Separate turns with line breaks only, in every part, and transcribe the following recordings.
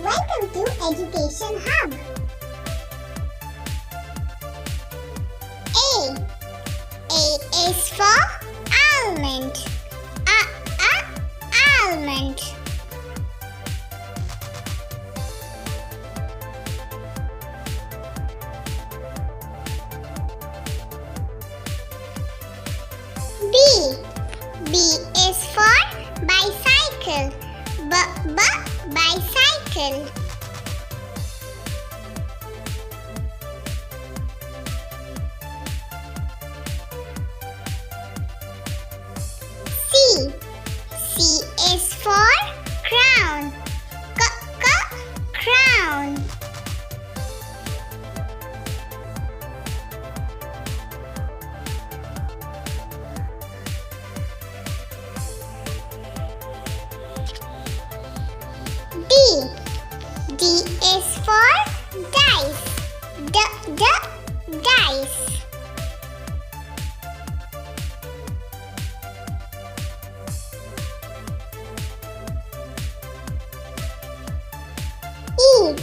Welcome to Education Hub. A. A is for almond. Almond. B is for bicycle. Bicycle. C is for crown. Crown. D is for dice. Dice. E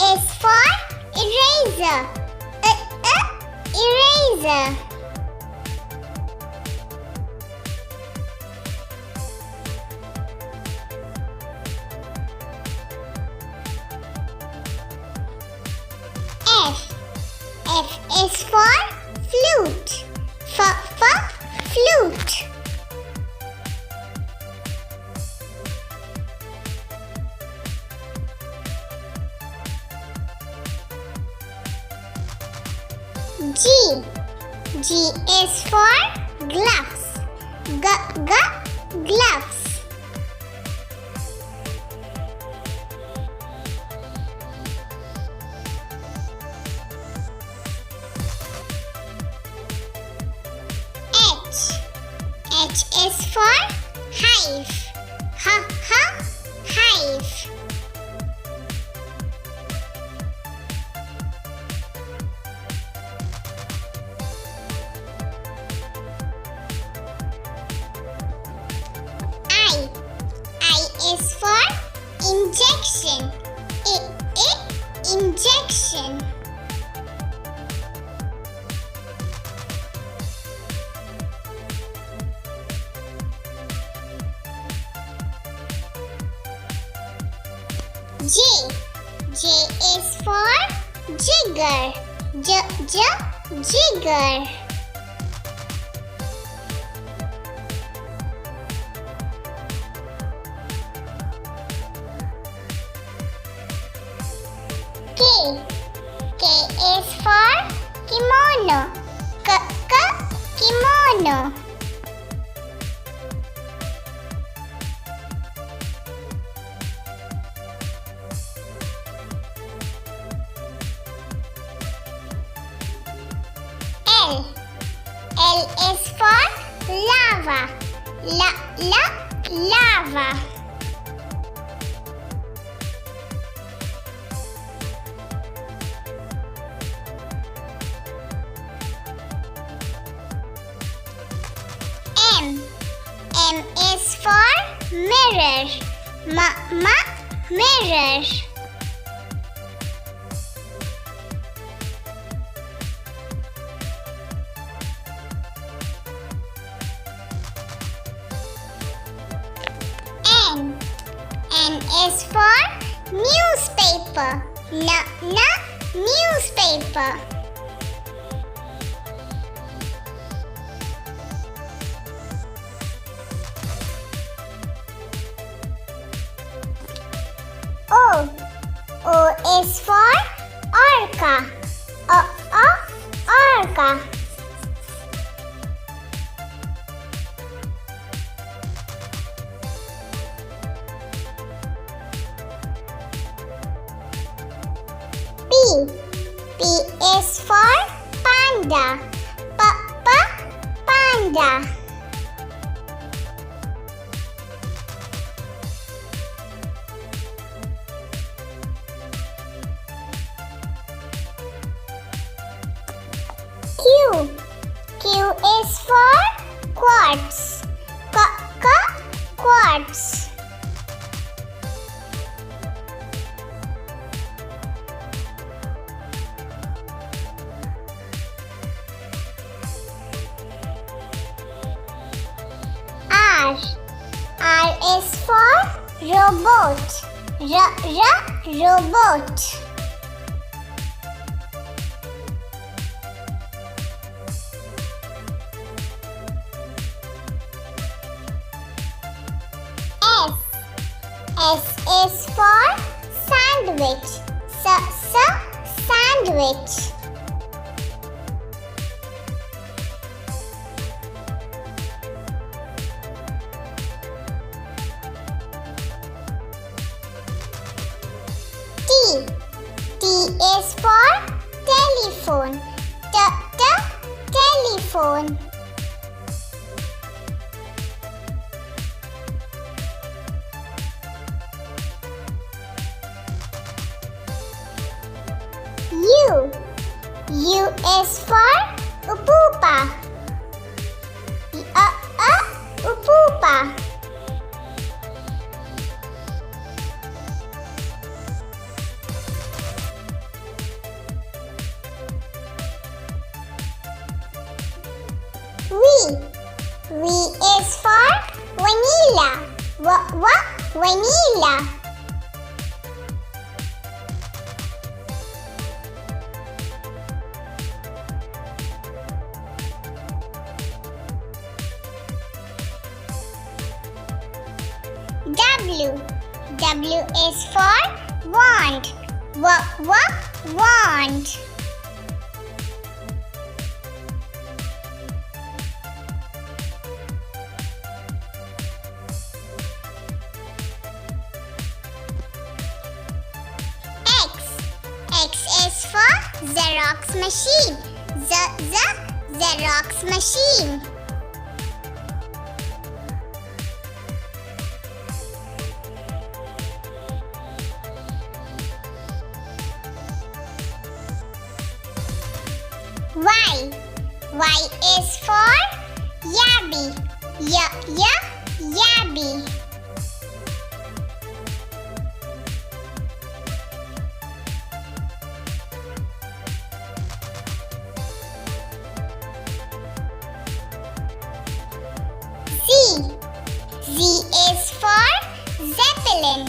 is for eraser. Eraser. F is for flute. Flute. G is for gloves. Gloves. H is for hive. Hive. I is for injection. Injection. J is for jigger. Jigger. K is for kimono. Kimono. L is for lava. Lava. M is for mirror. Mirror. N is for newspaper. Newspaper. O is for orca. Orca. P is for panda. Panda. Q is for quartz. Quartz. robot. Robot. S is for sandwich. Sandwich. T is for telephone. Telephone. U is for upupa. Upupa. V is for vanilla. Vanilla. W is for wand. Wand. X is for Xerox machine. Xerox machine. Y is for Yabby. Yabby. Z is for Zeppelin.